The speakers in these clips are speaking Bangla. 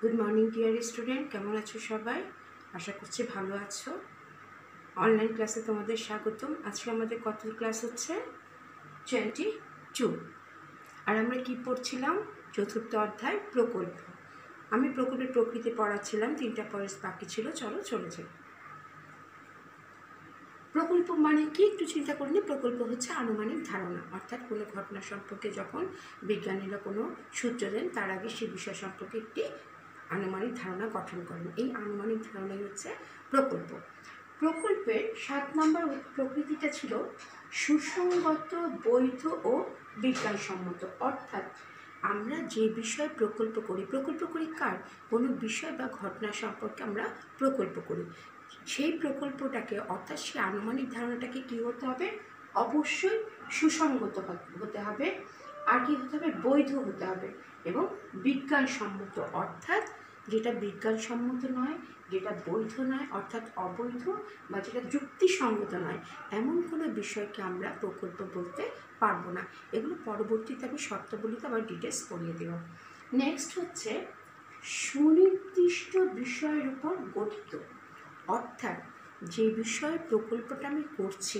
গুড মর্নিং ডিয়ার স্টুডেন্ট, কেমন আছো সবাই? আশা করছি ভালো আছো। অনলাইন ক্লাসে তোমাদের স্বাগতম। আজকে আমাদের কত ক্লাস হচ্ছে? 22। আর আমরা কি পড়ছিলাম? চতুর্থ অধ্যায় প্রকল্প। আমি প্রকল্পের প্রকৃতি পড়াচ্ছিলাম, 3টা পয়েন্টস বাকি ছিল। চলো চলে যাই। প্রকল্প মানে কি একটু চিন্তা করে নিই। প্রকল্প হচ্ছে আনুমানিক ধারণা, অর্থাৎ কোনো ঘটনা সম্পর্কে যখন বিজ্ঞানীরা কোনো সূত্র দেন তার আগে সেই বিষয় সম্পর্কে একটি আনুমানিক ধারণা গঠন করেন। এই আনুমানিক ধারণাই হচ্ছে প্রকল্প। প্রকল্পের 7 নম্বর প্রকৃতিটা ছিল সুসংগত, বৈধ ও বিজ্ঞানসম্মত। অর্থাৎ আমরা যে বিষয়ে প্রকল্প করি কার? কোনো বিষয় বা ঘটনা সম্পর্কে আমরা প্রকল্প করি। সেই প্রকল্পটাকে, অর্থাৎ সেই আনুমানিক ধারণাটাকে কী হতে হবে? অবশ্যই সুসংগত হতে হবে। আর কি হতে হবে? বৈধ হতে হবে এবং বিজ্ঞানসম্মত। অর্থাৎ যেটা বিজ্ঞানসম্মত নয়, যেটা বৈধ নয়, অর্থাৎ অবৈধ বা যেটা যুক্তিসঙ্গত নয়, এমন কোনো বিষয়কে আমরা প্রকল্প বলতে পারবো না। এগুলো পরবর্তীতে আমি শর্তাবলীতে আবার ডিটেলস পড়িয়ে দেব। নেক্সট হচ্ছে সুনির্দিষ্ট বিষয়ের উপর গঠিত। অর্থাৎ যে বিষয়ে প্রকল্পটা আমি করছি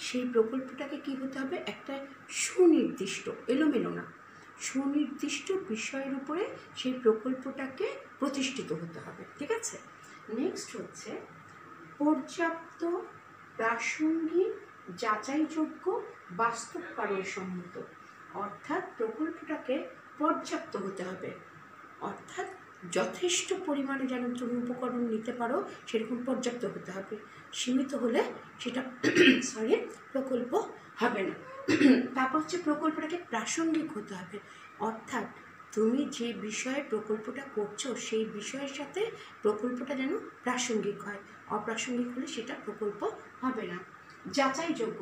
সেই প্রকল্পটাকে কী হতে হবে? একটা সুনির্দিষ্ট, এলোমেলো না, সুনির্দিষ্ট বিষয়ের উপরে সেই প্রকল্পটাকে প্রতিষ্ঠিত হতে হবে। ঠিক আছে? নেক্সট হচ্ছে পর্যাপ্ত, প্রাসঙ্গিক, যাচাইযোগ্য, বাস্তব কারণসম্মত। অর্থাৎ প্রকল্পটাকে পর্যাপ্ত হতে হবে, অর্থাৎ যথেষ্ট পরিমাণে যেন তুমি উপকরণ নিতে পারো সেরকম পর্যাপ্ত হতে হবে। সীমিত হলে সেটা প্রকল্প হবে না। তারপর হচ্ছে প্রকল্পটাকে প্রাসঙ্গিক হতে হবে। অর্থাৎ তুমি যে বিষয়ে প্রকল্পটা করছো সেই বিষয়ের সাথে প্রকল্পটা যেন প্রাসঙ্গিক হয়। অপ্রাসঙ্গিক হলে সেটা প্রকল্প হবে না। যাচাইযোগ্য,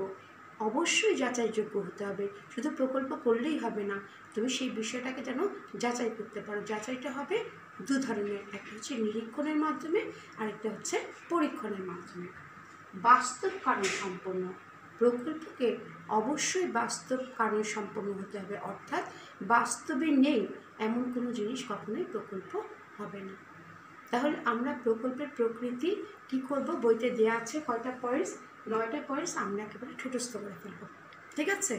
অবশ্যই যাচাইযোগ্য হতে হবে। শুধু প্রকল্প করলেই হবে না, তুমি সেই বিষয়টাকে যেন যাচাই করতে পারো। যাচাইটা হবে দু ধরনের, একটা হচ্ছে নিরীক্ষণের মাধ্যমে, আরেকটা হচ্ছে পরীক্ষণের মাধ্যমে। বাস্তব কারণ সম্পন্ন, প্রকল্পকে অবশ্যই বাস্তব কারণ সম্পন্ন হতে হবে। অর্থাৎ বাস্তবে নেই এমন কোনো জিনিস কখনোই প্রকল্প হবে না। তাহলে আমরা প্রকল্পের প্রকৃতি কি করব? বইতে দেওয়া আছে কয়টা পয়েন্টস? 9টা পয়েন্টস আমরা একেবারে ঠুটস্থ করে ফেলব। ঠিক আছে?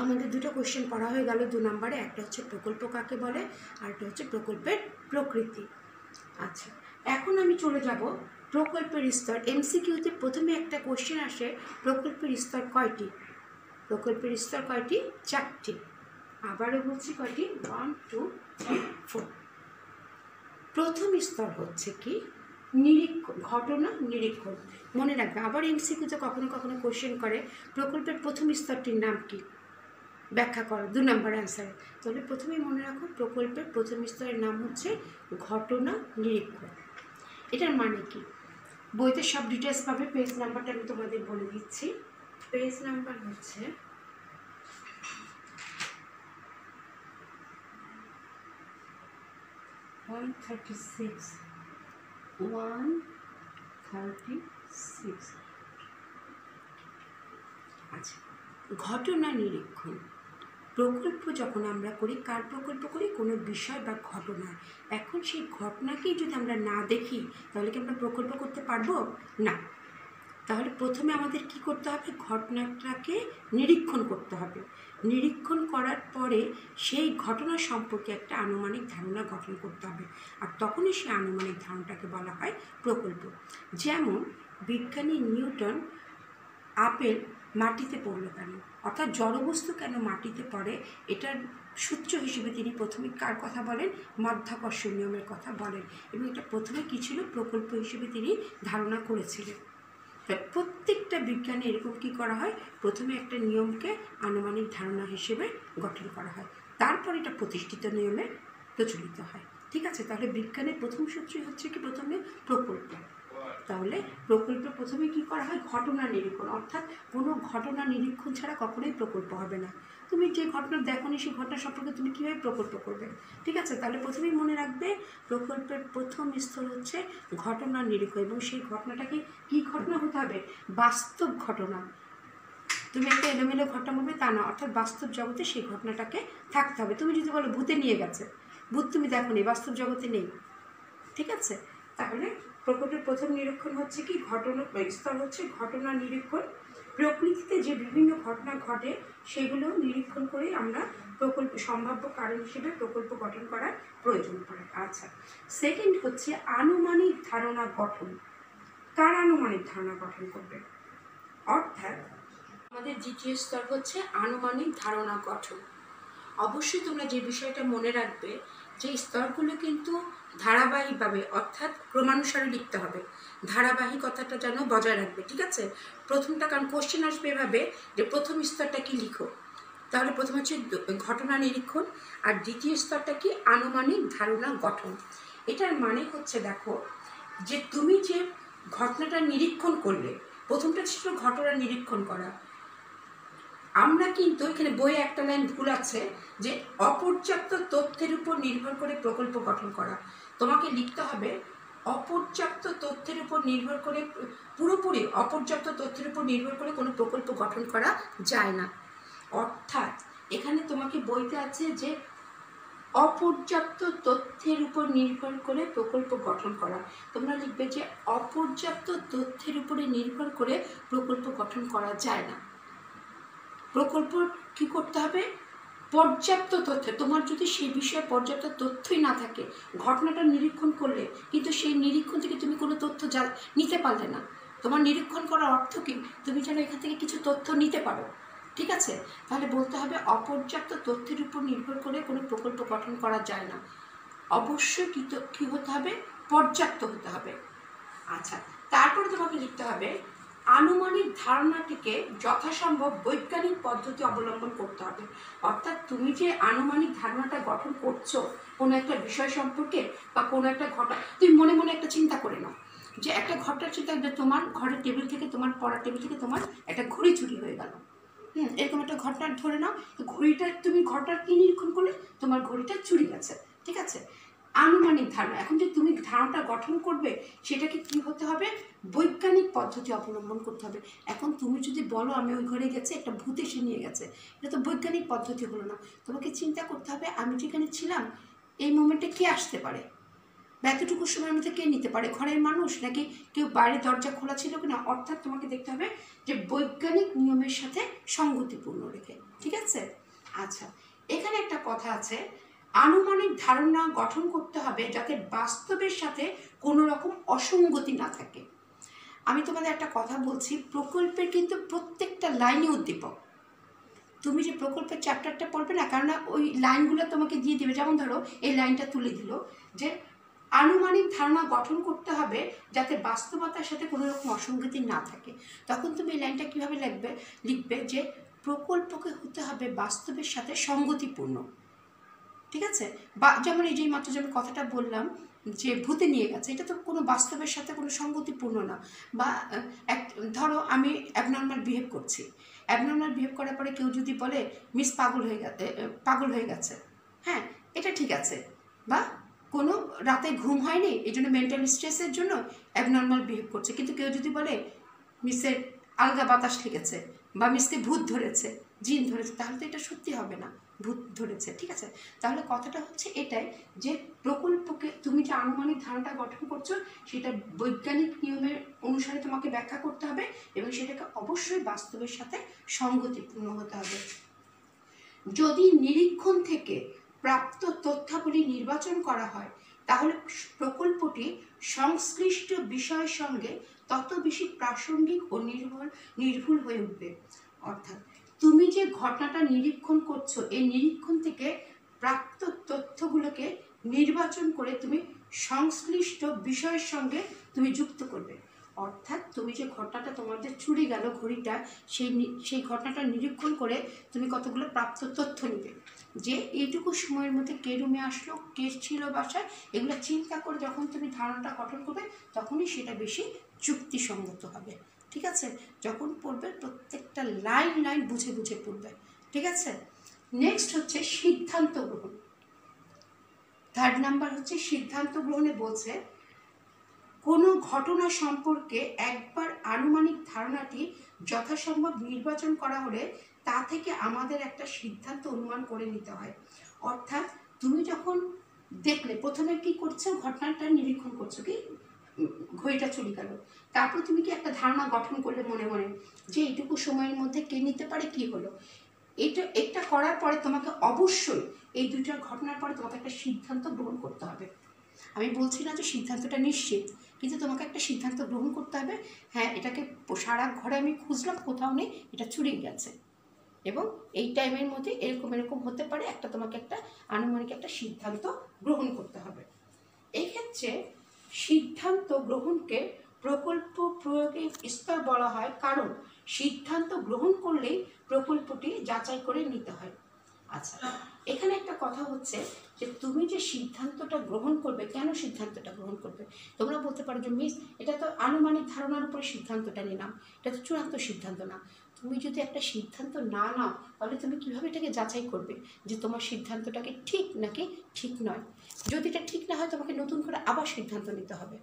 আমাদের দুটো কোশ্চেন পড়া হয়ে গেল 2 নম্বরে। একটা হচ্ছে প্রকল্প কাকে বলে, আর একটা হচ্ছে প্রকল্পের প্রকৃতি। আচ্ছা, এখন আমি চলে যাব প্রকল্পের স্তর। এমসিকিউতে প্রথমে একটা কোশ্চেন আসে, প্রকল্পের স্তর কয়টি? প্রকল্পের স্তর কয়টি? 4টি। আবারও বলছি কয়টি? 1, 2, 3, 4। প্রথম স্তর হচ্ছে কি? নিরীক্ষণ, ঘটনা নিরীক্ষণ। মনে রাখবে, আবার এমসিকিউতে কখনো কখনো কোশ্চেন করে প্রকল্পের প্রথম স্তরটির নাম কি? ব্যাখ্যা করো 2 নম্বর অ্যান্সারে। তাহলে প্রথমেই মনে রাখো প্রকল্পের প্রথম স্তরের নাম হচ্ছে ঘটনা নিরীক্ষণ। এটার মানে কি? বইতে সব ডিটেলস পাবে। পেজ নাম্বারটা আমি তোমাদের বলে দিচ্ছি। পেজ নাম্বার হচ্ছে 136। আচ্ছা, ঘটনা নিরীক্ষণ। প্রকল্প যখন আমরা করি, কার প্রকল্প করি? কোনো বিষয় বা ঘটনা। এখন সেই ঘটনাকেই যদি আমরা না দেখি তাহলে কি আমরা প্রকল্প করতে পারবো না? তাহলে প্রথমে আমাদের কি করতে হবে? ঘটনাটাকে নিরীক্ষণ করতে হবে। নিরীক্ষণ করার পরে সেই ঘটনা সম্পর্কে একটা আনুমানিক ধারণা গঠন করতে হবে, আর তখনই সেই আনুমানিক ধারণাটাকে বলা হয় প্রকল্প। যেমন বিজ্ঞানী নিউটন আপেল মাটিতে পড়লো কেন, অর্থাৎ জড়বস্তু কেন মাটিতে পড়ে, এটার সূত্র হিসেবে তিনি প্রথমে কার কথা বলেন? মাধ্যাকর্ষণ নিয়মের কথা বলেন। এবং এটা প্রথমে কী ছিল? প্রকল্প হিসেবে তিনি ধারণা করেছিলেন। প্রত্যেকটা বিজ্ঞানে এরকম কি করা হয়? প্রথমে একটা নিয়মকে আনুমানিক ধারণা হিসেবে গঠন করা হয়, তারপর এটা প্রতিষ্ঠিত নিয়মে প্রচলিত হয়। ঠিক আছে? তাহলে বিজ্ঞানের প্রথম সূত্রই হচ্ছে কি? প্রথমে প্রকল্প। তাহলে প্রকল্পে প্রথমে কি করা হয়? ঘটনা নিরীক্ষণ। অর্থাৎ কোনো ঘটনা নিরীক্ষণ ছাড়া কখনোই প্রকল্প হবে না। তুমি যে ঘটনা দেখোনি সেই ঘটনা সম্পর্কে তুমি কীভাবে প্রকল্প করবে? ঠিক আছে? তাহলে প্রথমেই মনে রাখবে প্রকল্পের প্রথম স্তর হচ্ছে ঘটনা নিরীক্ষণ, এবং সেই ঘটনাটাকে কী ঘটনা হতে হবে? বাস্তব ঘটনা। তুমি একটা এলোমেলো ঘটনা বলবে তা না, অর্থাৎ বাস্তব জগতে সেই ঘটনাটাকে থাকতে হবে। তুমি যদি বলো ভূতে নিয়ে গেছে, ভূত তুমি দেখো নি, বাস্তব জগতে নেই, ঠিক আছে। তাহলে প্রকল্পের প্রথম নিরীক্ষণ হচ্ছে কি, ঘটনা স্তর হচ্ছে ঘটনা নিরীক্ষণ। প্রকৃতিতে যে বিভিন্ন ঘটনা ঘটে সেগুলো নিরীক্ষণ করে আমরা প্রকল্প সম্ভাব্য কারণ হিসেবে প্রকল্প গঠন করার প্রয়োজন পড়ে। আচ্ছা, সেকেন্ড হচ্ছে আনুমানিক ধারণা গঠন। কার আনুমানিক ধারণা গঠন করবে? অর্থাৎ আমাদের দ্বিতীয় স্তর হচ্ছে আনুমানিক ধারণা গঠন। অবশ্যই তোমরা যে বিষয়টা মনে রাখবে যে স্তরগুলো কিন্তু ধারাবাহিকভাবে অর্থাৎ ক্রমানুসারে লিখতে হবে, ধারাবাহিকতাটা যেন বজায় রাখবে, ঠিক আছে। প্রথমটা কারণ কোশ্চেন আসবে এভাবে যে প্রথম স্তরটা কি লিখো, তাহলে প্রথম হচ্ছে ঘটনা নিরীক্ষণ, আর দ্বিতীয় স্তরটা কি আনুমানিক ধারণা গঠন। এটার মানে হচ্ছে দেখো যে তুমি যে ঘটনাটা নিরীক্ষণ করলে, প্রথমটা ছিল ঘটনা নিরীক্ষণ করা। আমরা কিন্তু এখানে বইয়ে একটা লাইন ভুল আছে যে অপর্যাপ্ত তথ্যের উপর নির্ভর করে প্রকল্প গঠন করা। তোমাকে লিখতে হবে অপর্যাপ্ত তথ্যের উপর নির্ভর করে, পুরোপুরি অপর্যাপ্ত তথ্যের উপর নির্ভর করে কোনো প্রকল্প গঠন করা যায় না। অর্থাৎ এখানে তোমাকে বইতে আছে যে অপর্যাপ্ত তথ্যের উপর নির্ভর করে প্রকল্প গঠন করা। তোমরা লিখবে যে অপর্যাপ্ত তথ্যের উপরে নির্ভর করে প্রকল্প গঠন করা যায় না। প্রকল্প কি করতে হবে? পর্যাপ্ত তথ্য। তোমার যদি সেই বিষয়ে পর্যাপ্ত তথ্যই না থাকে, ঘটনাটা নিরীক্ষণ করলে কিন্তু সেই নিরীক্ষণ থেকে তুমি কোনো তথ্য নিতে পারলে না। তোমার নিরীক্ষণ করার অর্থ কি? তুমি যেন এখান থেকে কিছু তথ্য নিতে পারো, ঠিক আছে। তাহলে বলতে হবে অপর্যাপ্ত তথ্যের উপর নির্ভর করে কোনো প্রকল্প গঠন করা যায় না। অবশ্যই কী হতে হবে? পর্যাপ্ত হতে হবে। আচ্ছা, তারপরে তোমাকে লিখতে হবে আনুমানিক ধারণাটিকে যথাসম্ভব বৈজ্ঞানিক পদ্ধতি অবলম্বন করতে হবে। অর্থাৎ তুমি যে আনুমানিক ধারণাটা গঠন করছো কোনো একটা বিষয় সম্পর্কে বা কোনো একটা ঘটনা, তুমি মনে মনে একটা চিন্তা করে নাও যে একটা ঘটনার চিন্তা, তোমার ঘরের টেবিল থেকে, তোমার পড়ার টেবিল থেকে তোমার একটা ঘড়ি চুরি হয়ে গেল। এরকম একটা ঘটনা ধরে নাও, ঘড়িটা তুমি ঘটনার কি নিরীক্ষণ করলে? তোমার ঘড়িটা চুরি গেছে, ঠিক আছে। আনুমানিক ধারণা, এখন যে তুমি ধারণাটা গঠন করবে সেটাকে কি হতে হবে? বৈজ্ঞানিক পদ্ধতি অবলম্বন করতে হবে। এখন তুমি যদি বলো আমি ওই ঘরে গেছি, একটা ভূত এসে নিয়ে গেছে, এটা তো বৈজ্ঞানিক পদ্ধতি হলো না। তোমাকে চিন্তা করতে হবে আমি যেখানে ছিলাম এই মোমেন্টে কে আসতে পারে, বা এতটুকু সময়ের মধ্যে কে নিতে পারে, ঘরের মানুষ নাকি কেউ বাইরে দরজা খোলা ছিল কিনা। অর্থাৎ তোমাকে দেখতে হবে যে বৈজ্ঞানিক নিয়মের সাথে সঙ্গতিপূর্ণ রেখে, ঠিক আছে। আচ্ছা, এখানে একটা কথা আছে, আনুমানিক ধারণা গঠন করতে হবে যাতে বাস্তবের সাথে কোনো রকম অসঙ্গতি না থাকে। আমি তোমাদের একটা কথা বলছি, প্রকল্পের কিন্তু প্রত্যেকটা লাইনে উদ্দীপক। তুমি যে প্রকল্পের চ্যাপ্টারটা পড়বে না, কারণ ওই লাইনগুলো তোমাকে দিয়ে দেবে। যেমন ধরো এই লাইনটা তুলে দিল যে আনুমানিক ধারণা গঠন করতে হবে যাতে বাস্তবতার সাথে কোনো রকম অসঙ্গতি না থাকে। তখন তুমি এই লাইনটা কীভাবে লিখবে যে প্রকল্পকে হতে হবে বাস্তবের সাথে সঙ্গতিপূর্ণ, ঠিক আছে। বা যেমন এই যে মাত্র যে আমি কথাটা বললাম যে ভূতে নিয়ে গেছে, এটা তো কোনো বাস্তবের সাথে কোনো সঙ্গতিপূর্ণ না। বা ধরো আমি অ্যাবনর্মাল বিহেভ করছি, অ্যাবনর্মাল বিহেভ করার পরে কেউ যদি বলে মিস পাগল হয়ে গেছে, হ্যাঁ এটা ঠিক আছে। বা কোনো রাতে ঘুম হয়নি এই জন্য মেন্টাল স্ট্রেসের জন্য অ্যাবনর্মাল বিহেভ করছে, কিন্তু কেউ যদি বলে মিসের আলগা বাতাস লেগেছে বা মিসকে ভূত ধরেছে, জিন ধরেছে, তাহলে তো এটা সত্যি হবে না, ভূত ধরেছে, ঠিক আছে। তাহলে কথাটা হচ্ছে এটাই যে প্রকল্পকে তুমি যে আনুমানিক ধারণাটা গঠন করছো সেটা বৈজ্ঞানিক নিয়মের অনুসারে তোমাকে ব্যাখ্যা করতে হবে এবং সেটাকে অবশ্যই বাস্তবের সাথে সঙ্গতিপূর্ণ হতে হবে। যদি নিরীক্ষণ থেকে প্রাপ্ত তথ্যাবলী নির্বাচন করা হয় তাহলে প্রকল্পটি সংশ্লিষ্ট বিষয়ের সঙ্গে তত বেশি প্রাসঙ্গিক ও নির্ভুল হয়ে উঠবে। অর্থাৎ তুমি যে ঘটনাটা নিরীক্ষণ করছো এই নিরীক্ষণ থেকে প্রাপ্ত তথ্যগুলোকে নির্বাচন করে তুমি সংশ্লিষ্ট বিষয়ের সঙ্গে তুমি যুক্ত করবে। অর্থাৎ তুমি যে ঘটনাটা তোমার যে চুরি গেল ঘড়িটা, সেই ঘটনাটা নিরীক্ষণ করে তুমি কতগুলো প্রাপ্ত তথ্য নেবে যে এইটুকু সময়ের মধ্যে কে রুমে আসলো, কে ছিল বাসায়, এগুলো চিন্তা করে যখন তুমি ধারণাটা গঠন করবে তখনই সেটা বেশি যুক্তিসঙ্গত হবে, ঠিক আছে। যখন পড়বে প্রত্যেকটা লাইন বুঝে বুঝে পড়বে, ঠিক আছে। নেক্সট হচ্ছে সিদ্ধান্ত গ্রহণ। থার্ড নাম্বার হচ্ছে সিদ্ধান্ত গ্রহণে বলছে কোনো ঘটনা সম্পর্কে একবার আনুমানিক ধারণাটি যথাসম্ভব নির্বাচন করা হলে তা থেকে আমাদের একটা সিদ্ধান্ত অনুমান করে নিতে হয়। অর্থাৎ তুমি যখন দেখলে প্রথমে কি করছো, ঘটনাটা নিরীক্ষণ করছো, কি ঘড়িটা চলে গেল, তারপর তুমি কি একটা ধারণা গঠন করলে মনে মনে যে এইটুকু সময়ের মধ্যে কে নিতে পারে, কি হলো। এটা করার পরে তোমাকে অবশ্যই এই দুইটা ঘটনার পরে তোমাকে একটা সিদ্ধান্ত গ্রহণ করতে হবে। আমি বলছি না যে সিদ্ধান্তটা নিশ্চিত, কিন্তু তোমাকে একটা সিদ্ধান্ত গ্রহণ করতে হবে। হ্যাঁ, এটাকে সারা ঘরে আমি খুঁজলাম, কোথাও নেই, এটা চুরি গেছে, এবং এই টাইমের মধ্যে এরকম এরকম হতে পারে, একটা তোমাকে একটা আনুমানিক একটা সিদ্ধান্ত গ্রহণ করতে হবে। এই ক্ষেত্রে সিদ্ধান্ত গ্রহণকে প্রকল্প প্রয়োগের স্তর বলা হয়, কারণ সিদ্ধান্ত গ্রহণ করলেই প্রকল্পটি যাচাই করে নিতে হয়। আচ্ছা, এখানে একটা কথা হচ্ছে যে তুমি যে সিদ্ধান্তটা গ্রহণ করবে, কেন সিদ্ধান্তটা গ্রহণ করবে। তোমরা বলতে পারো যে মিস, এটা তো আনুমানিক ধারণার উপরে সিদ্ধান্তটা নিলাম, এটা তো চূড়ান্ত সিদ্ধান্ত না। তুমি যদি একটা সিদ্ধান্ত না নাও, তাহলে তুমি কীভাবে এটাকে যাচাই করবে যে তোমার সিদ্ধান্তটাকে ঠিক নাকি ঠিক নয়। যদি এটা ঠিক না হয়, তোমাকে নতুন করে আবার সিদ্ধান্ত নিতে হবে,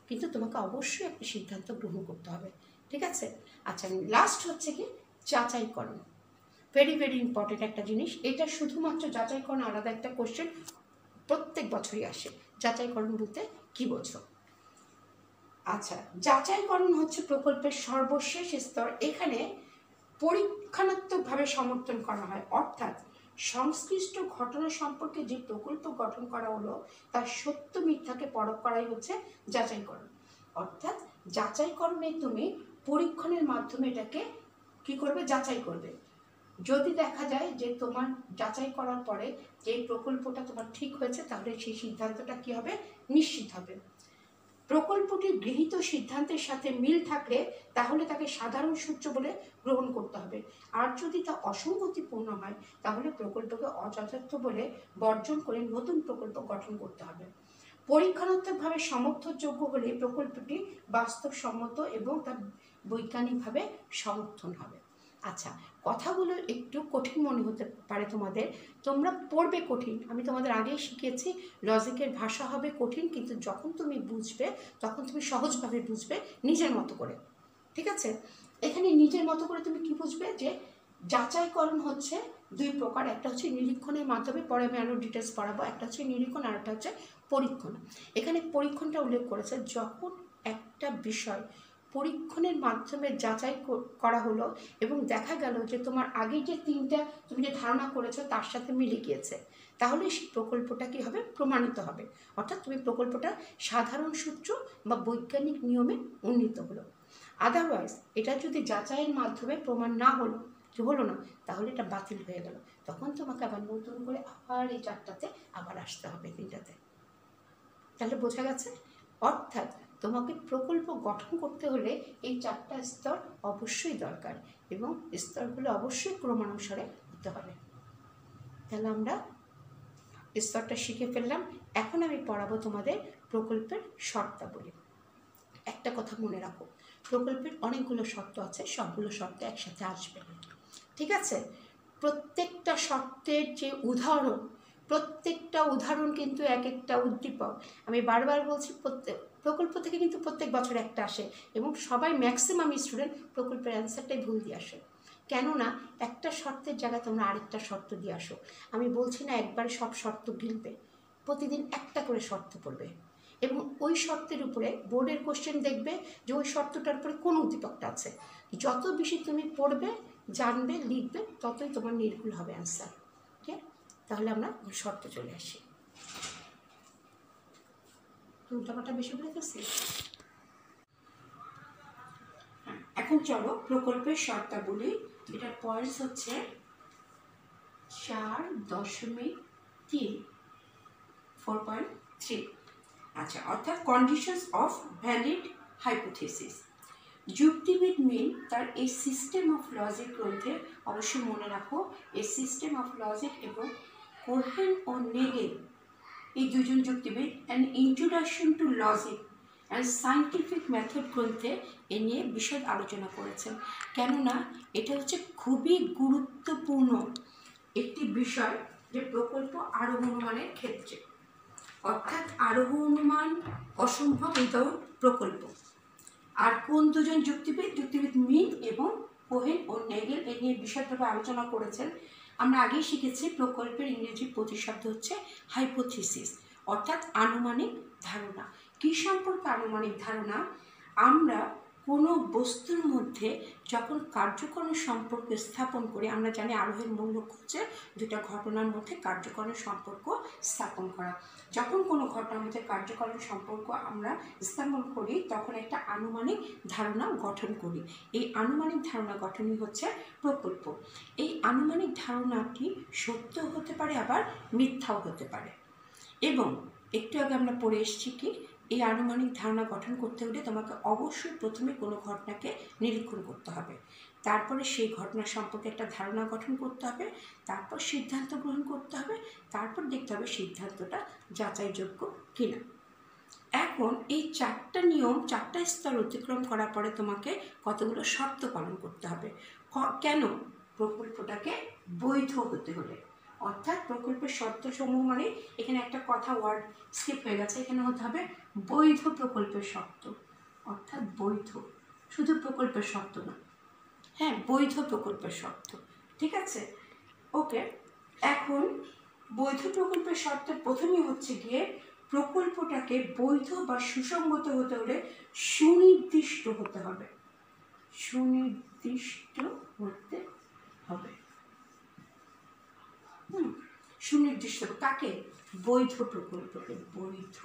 কিন্তু তোমাকে অবশ্যই একটা সিদ্ধান্ত গ্রহণ করতে হবে, ঠিক আছে। আচ্ছা, লাস্ট হচ্ছে কি যাচাইকরণ, ভেরি ভেরি ইম্পর্টেন্ট একটা জিনিস। এটা শুধুমাত্র যাচাইকরণ আলাদা একটা কোশ্চেন প্রত্যেক বছরই আসে। যাচাইকরণ বলতে কি বোঝো? আচ্ছা, যাচাইকরণ হচ্ছে প্রকল্পের সর্বশেষ স্তর। এখানে পরীক্ষাত্মকভাবে সমর্থন করা হয়, অর্থাৎ সংশ্লিষ্ট ঘটনা সম্পর্কে যে প্রকল্প গঠন করা হলো তার সত্য মিথ্যাকে পরখ করাই হচ্ছে যাচাইকরণ। অর্থাৎ যাচাইকরণে তুমি পরীক্ষণের মাধ্যমে এটাকে কি করবে, যাচাই করবে। যদি দেখা যায় যে তোমার যাচাই করার পরে যে প্রকল্পটা তোমার ঠিক হয়েছে, তাহলে সেই সিদ্ধান্তটা কি হবে, নিশ্চিত হবে। প্রকল্পটির গৃহীত সিদ্ধান্তের সাথে মিল থাকলে তাহলে তাকে সাধারণ সূত্র বলে গ্রহণ করতে হবে, আর যদি তা অসঙ্গতিপূর্ণ হয় তাহলে প্রকল্পকে অযথার্থ বলে বর্জন করে নতুন প্রকল্প গঠন করতে হবে। পরীক্ষাত্মকভাবে সমর্থনযোগ্য হলে প্রকল্পটি বাস্তবসম্মত এবং তা বৈজ্ঞানিকভাবে সমর্থন হবে। আচ্ছা, কথাগুলো একটু কঠিন মনে হতে পারে তোমাদের, তোমরা পড়বে কঠিন, আমি তোমাদের আগেই শিখিয়েছি লজিকের ভাষা হবে কঠিন, কিন্তু যখন তুমি বুঝবে তখন তুমি সহজভাবে বুঝবে নিজের মতো করে, ঠিক আছে। এখানে নিজের মতো করে তুমি কি বুঝবে, যে যাচাইকরণ হচ্ছে দুই প্রকার, একটা হচ্ছে নিরীক্ষণের মাধ্যমে, পরে আমি আরও ডিটেলস পড়াবো, একটা হচ্ছে নিরীক্ষণ আর একটা হচ্ছে পরীক্ষণ। এখানে পরীক্ষণটা উল্লেখ করেছে, যখন একটা বিষয় পরীক্ষণের মাধ্যমে যাচাই করা হলো এবং দেখা গেল যে তোমার আগে যে তিনটা তুমি যে ধারণা করেছো তার সাথে মিলে গিয়েছে, তাহলে সেই প্রকল্পটা কী হবে, প্রমাণিত হবে। অর্থাৎ তুমি প্রকল্পটা সাধারণ সূত্র বা বৈজ্ঞানিক নিয়মে উন্নীত হলো। আদারওয়াইজ এটা যদি যাচাইয়ের মাধ্যমে প্রমাণ না হলো না, তাহলে এটা বাতিল হয়ে গেল, তখন তোমাকে আবার নতুন করে আবার এই চারটাতে আবার আসতে হবে, তিনটাতে। তাহলে বোঝা গেছে? অর্থাৎ তোমাকে প্রকল্প গঠন করতে হলে এই চারটা স্তর অবশ্যই দরকার, এবং স্তরগুলো অবশ্যই ক্রমানুসারে হতে হবে। তাহলে আমরা স্তরটা শিখে ফেললাম। এখন আমি পড়াবো তোমাদের প্রকল্পের শর্তাবলী। একটা কথা মনে রাখো, প্রকল্পের অনেকগুলো শর্ত আছে, সবগুলো শর্ত একসাথে আসবে, ঠিক আছে। প্রত্যেকটা শর্তের যে প্রত্যেকটা উদাহরণ কিন্তু এক একটা উদ্দীপক। আমি বারবার বলছি, প্রকল্প থেকে কিন্তু প্রত্যেক বছর একটা আসে, এবং সবাই ম্যাক্সিমাম স্টুডেন্ট প্রকল্পের অ্যান্সারটাই ভুল দিয়ে আসে। কেননা একটা শর্তের জায়গায় তোমরা আরেকটা শর্ত দিয়ে আসো। আমি বলছি না একবারে সব শর্ত গিলবে, প্রতিদিন একটা করে শর্ত পড়বে, এবং ওই শর্তের উপরে বোর্ডের কোশ্চেন দেখবে যে ওই শর্তটার উপরে কোন উদ্দীপকটা আছে। যত বেশি তুমি পড়বে, জানবে, লিখবে, ততই তোমার নির্ভুল হবে অ্যান্সার। ঠিক আছে, তাহলে আমরা শর্ত চলে আসি। উল্টাপাল্টা বেশি বলে গেছি। এখন চলো প্রকল্পের শর্তাবলী। এটার পয়েন্টস হচ্ছে 4.3 4.3। আচ্ছা, অর্থাৎ কন্ডিশনস অফ ভ্যালিড হাইপোথিসিস। যুক্তিবিদ মিল তার এই সিস্টেম অফ লজিক গ্রন্থে, অবশ্যই মনে রাখো এই সিস্টেম অফ লজিক এবং কোহেন ও নেগেল এই দুজন যুক্তিবিদ an introduction to logic and scientific method গ্রন্থে এ নিয়ে বিশদ আলোচনা করেছেন। কেননা এটা হচ্ছে খুবই গুরুত্বপূর্ণ একটি বিষয়, যে প্রকল্প আরোহ অনুমানের ক্ষেত্রে, অর্থাৎ আরোহ অনুমান অসম্ভব উইদাউট প্রকল্প। আর কোন দুজন যুক্তিবিদ মিল এবং কোহেন ও নেগেল এ নিয়ে বিশদভাবে আলোচনা করেছেন। আমরা আগেই শিখেছি প্রকল্পের ইংরেজি প্রতিশব্দ হচ্ছে হাইপোথিসিস, অর্থাৎ আনুমানিক ধারণা। কী সম্পর্কে আনুমানিক ধারণা? আমরা কোনো বস্তুর মধ্যে যখন কার্যকরণের সম্পর্ক স্থাপন করি, আমরা জানি আরোহের মূল লক্ষ্য হচ্ছে দুটা ঘটনার মধ্যে কার্যকরণের সম্পর্ক স্থাপন করা। যখন কোনো ঘটনার মধ্যে কার্যকরণের সম্পর্ক আমরা স্থাপন করি তখন একটা আনুমানিক ধারণা গঠন করি। এই আনুমানিক ধারণা গঠনই হচ্ছে প্রকল্প। এই আনুমানিক ধারণাটি সত্য হতে পারে, আবার মিথ্যাও হতে পারে। এবং একটু আগে আমরা পড়ে এসেছি কি, এই আনুমানিক ধারণা গঠন করতে হলে তোমাকে অবশ্যই প্রথমে কোনো ঘটনাকে নিরীক্ষণ করতে হবে, তারপরে সেই ঘটনা সম্পর্কে একটা ধারণা গঠন করতে হবে, তারপর সিদ্ধান্ত গ্রহণ করতে হবে, তারপর দেখতে হবে সিদ্ধান্তটা যাচাইযোগ্য কিনা। এখন এই চারটা নিয়ম, চারটা স্তর অতিক্রম করার পরে তোমাকে কতগুলো শর্ত পালন করতে হবে। কেন? প্রকল্পটাকে বৈধ হতে হলে, অর্থাৎ প্রকল্পের শর্তসমূহ মানে এখানে একটা কথা ওয়ার্ড স্কিপ হয়ে গেছে, এখানে হতে হবে বৈধ প্রকল্পের শর্ত, অর্থাৎ বৈধ, শুধু প্রকল্পের শর্ত না, হ্যাঁ বৈধ প্রকল্পের শর্ত, ঠিক আছে? ওকে, এখন বৈধ প্রকল্পের শর্তের প্রথমেই হচ্ছে গিয়ে প্রকল্পটাকে বৈধ বা সুসংগত হতে হলে সুনির্দিষ্ট হতে হবে, সুনির্দিষ্ট হতে হবে। সুনির্দিষ্ট কাকে? বৈধ প্রকল্পকে, বৈধ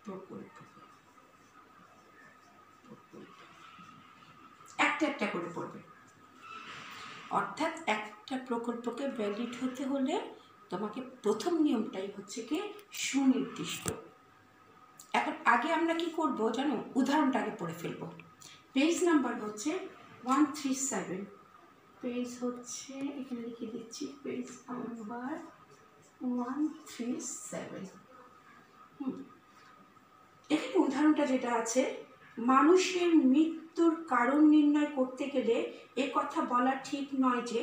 প্রকল্প। একটা একটা করে পড়বে, অর্থাৎ একটা প্রকল্পকে ভ্যালিড হতে হলে তোমাকে প্রথম নিয়মটাই হচ্ছে কি সুনির্দিষ্ট। এখন আগে আমরা কি করব জানো, উদাহরণটা আগে পড়ে ফেলবো। পেজ নাম্বার হচ্ছে 137, পেজ হচ্ছে এখানে লিখে দিচ্ছি, পেজ নাম্বার 137। এখানে উদাহরণটা যেটা আছে, মানুষের মৃত্যুর কারণ নির্ণয় করতে গেলে এ কথা বলা ঠিক নয় যে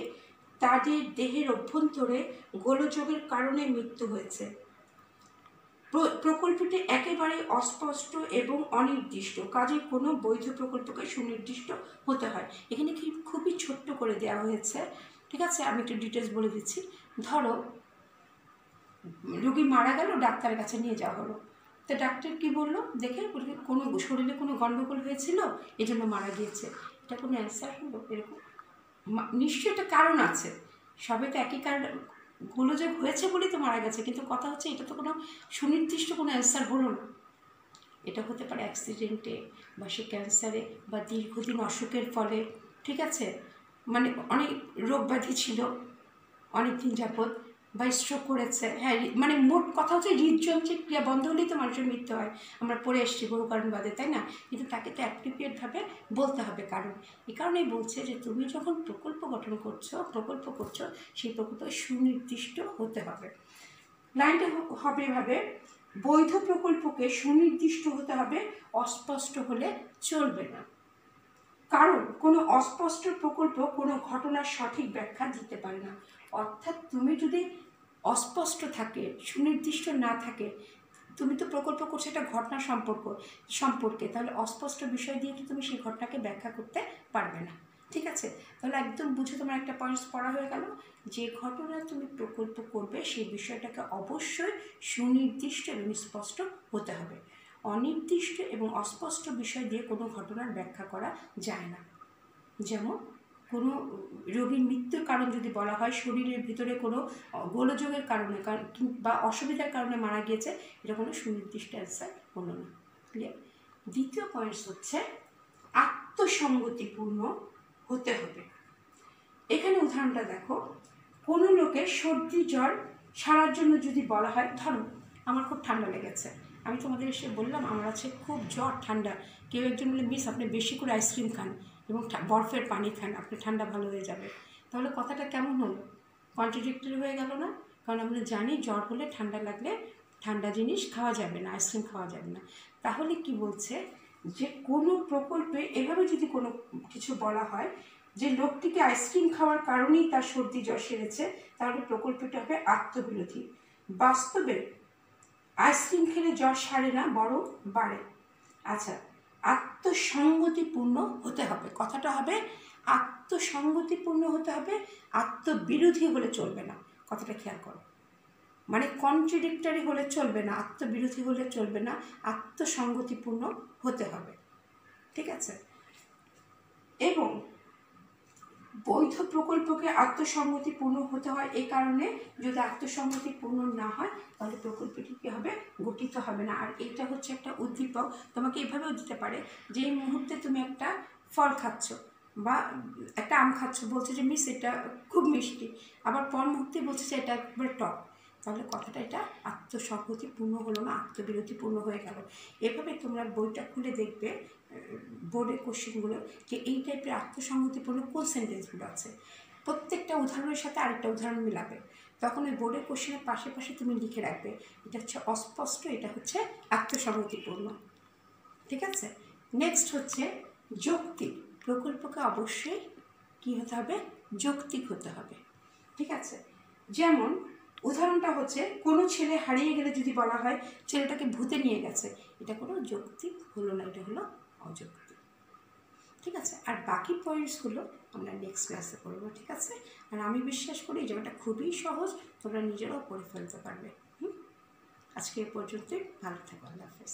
তাদের দেহের অভ্যন্তরে গোলযোগের কারণে মৃত্যু হয়েছে। প্রকল্পটি একেবারে অস্পষ্ট এবং অনির্দিষ্ট, কাজে কোনো বৈধ প্রকল্পকে সুনির্দিষ্ট হতে হয়। এখানে খুবই ছোট্ট করে দেওয়া হয়েছে, ঠিক আছে? আমি একটু ডিটেলস বলে দিচ্ছি। ধরো রোগী মারা গেল, ডাক্তারের কাছে নিয়ে যাওয়া হলো, তো ডাক্তার কি বললো, দেখে কোনো শরীরে কোনো গণ্ডগোল হয়েছিল এই জন্য মারা গিয়েছে, এটা কোনো অ্যান্সার হলো? এরকম নিশ্চয়ই একটা কারণ আছে, সবে তো একই কারণ, গোলযোগ হয়েছে বলেই তো মারা গেছে, কিন্তু কথা হচ্ছে এটা তো কোনো সুনির্দিষ্ট কোনো অ্যান্সার হলো না। এটা হতে পারে অ্যাক্সিডেন্টে, বা সে ক্যান্সারে, বা দীর্ঘদিন অসুখের ফলে, ঠিক আছে? মানে অনেক রোগ ব্যাধি ছিল অনেক দিন যাবৎ, বা স্ট্রোক করেছে, হ্যাঁ মানে মোট কথা হচ্ছে হৃদযন্ত্রের ক্রিয়া বন্ধ হলেই তো মানুষের মৃত্যু হয়, আমরা পড়ে এসেছি বহু কারণ বাদে, তাই না? কিন্তু তাকে তো অ্যাপ্রোপ্রিয়েটভাবে বলতে হবে কারণ। এই কারণেই বলছে যে তুমি যখন প্রকল্প গঠন করছো, প্রকল্প করছো, সেই প্রকল্প সুনির্দিষ্ট হতে হবে। লাইনটা হবে এভাবে, বৈধ প্রকল্পকে সুনির্দিষ্ট হতে হবে, অস্পষ্ট হলে চলবে না। কারণ কোনো অস্পষ্ট প্রকল্প কোনো ঘটনার সঠিক ব্যাখ্যা দিতে পারে না। অর্থাৎ তুমি যদি অস্পষ্ট থাকে, সুনির্দিষ্ট না থাকে, তুমি তো প্রকল্প করছো একটা ঘটনা সম্পর্কে, তাহলে অস্পষ্ট বিষয় দিয়ে তো তুমি সেই ঘটনাকে ব্যাখ্যা করতে পারবে না, ঠিক আছে? তাহলে একদম বুঝে তোমার একটা পয়েন্টস পড়া হয়ে গেল, যে ঘটনায় তুমি প্রকল্প করবে সেই বিষয়টাকে অবশ্যই সুনির্দিষ্ট এবং স্পষ্ট হতে হবে। অনির্দিষ্ট এবং অস্পষ্ট বিষয় দিয়ে কোনো ঘটনার ব্যাখ্যা করা যায় না। যেমন কোনো রোগীর মৃত্যুর কারণ যদি বলা হয় শরীরের ভিতরে কোনো গোলযোগের কারণে বা অসুবিধার কারণে মারা গিয়েছে, এটা কোনো সুনির্দিষ্ট অ্যান্সার হলো না। ক্লিয়ার? দ্বিতীয় পয়েন্টস হচ্ছে আত্মসঙ্গতিপূর্ণ হতে হবে। এখানে উদাহরণটা দেখো, কোনো লোকের সর্দি জ্বর সারার জন্য যদি বলা হয়, ধরো আমার খুব ঠান্ডা লেগেছে, আমি তোমাদের এসে বললাম আমার আছে খুব জ্বর ঠান্ডা, কেউ একজন বলে মিস আপনি বেশি করে আইসক্রিম খান এবং বরফের পানি খান, আপনি ঠান্ডা ভালো হয়ে যাবে। তাহলে কথাটা কেমন হলো? কন্ট্রাডিক্টরি হয়ে গেল না? কারণ আমরা জানি জ্বর হলে, ঠান্ডা লাগলে ঠান্ডা জিনিস খাওয়া যাবে না, আইসক্রিম খাওয়া যাবে না। তাহলে কি বলছে, যে কোনো প্রকল্পে এভাবে যদি কোনো কিছু বলা হয় যে লোকটিকে আইসক্রিম খাওয়ার কারণেই তার সর্দি জ্বর সেরেছে, তাহলে প্রকল্পটা হবে আত্মবিরোধী। বাস্তবে আইসক্রিম খেলে জ্বর সারে না, বরং বাড়ে। আচ্ছা, আত্মসঙ্গতিপূর্ণ হতে হবে, কথাটা হবে আত্মসঙ্গতিপূর্ণ হতে হবে, আত্মবিরোধী হলে চলবে না। কথাটা খেয়াল করো, মানে কন্ট্রাডিক্টরি হলে চলবে না, আত্মবিরোধী হলে চলবে না, আত্মসঙ্গতিপূর্ণ হতে হবে। ঠিক আছে? এবং বৈধ প্রকল্পকে আত্মসঙ্গতিপূর্ণ হতে হয় এই কারণে, যদি আত্মসঙ্গতিপূর্ণ না হয় তাহলে প্রকল্পটি কী হবে, গঠিত হবে না। আর এটা হচ্ছে একটা উদ্দীপক, তোমাকে এভাবেও দিতে পারে যে এই মুহূর্তে তুমি একটা ফল খাচ্ছ বা একটা আম খাচ্ছ, বলছে যে মিস এটা খুব মিষ্টি, আবার পর মুহূর্তে বলছে যে এটা একবারে টক, তাহলে কথাটা এটা আত্মসঙ্গতিপূর্ণ হলো না, আত্মবিরোধীপূর্ণ হয়ে গেল। এভাবে তোমরা বইটা খুলে দেখবে বোর্ডের কোশ্চেনগুলো যে এই টাইপের আত্মসঙ্গতিপূর্ণ কোন সেন্টেন্সগুলো আছে, প্রত্যেকটা উদাহরণের সাথে আরেকটা উদাহরণ মিলাবে, তখন ওই বোর্ডের কোশ্চেনের পাশে পাশে তুমি লিখে রাখবে এটা হচ্ছে অস্পষ্ট, এটা হচ্ছে আত্মসঙ্গতিপূর্ণ। ঠিক আছে? নেক্সট হচ্ছে যৌক্তিক। প্রকল্পকে অবশ্যই কী হতে হবে, যৌক্তিক হতে হবে। ঠিক আছে? যেমন উদাহরণটা হচ্ছে কোনো ছেলে হারিয়ে গেলে যদি বলা হয় ছেলেটাকে ভূতে নিয়ে গেছে, এটা কোনো যৌক্তিক হলো না, এটা হলো অযৌক্তিক। ঠিক আছে? আর বাকি পয়েন্টসগুলো আমরা নেক্সট ক্লাসে করবো। ঠিক আছে? আর আমি বিশ্বাস করি এই জায়গাটা খুবই সহজ, তোমরা নিজেরাও করে ফেলতে পারবে। আজকে এ পর্যন্তই, ভালো থাকো, আল্লাহ হাফেজ।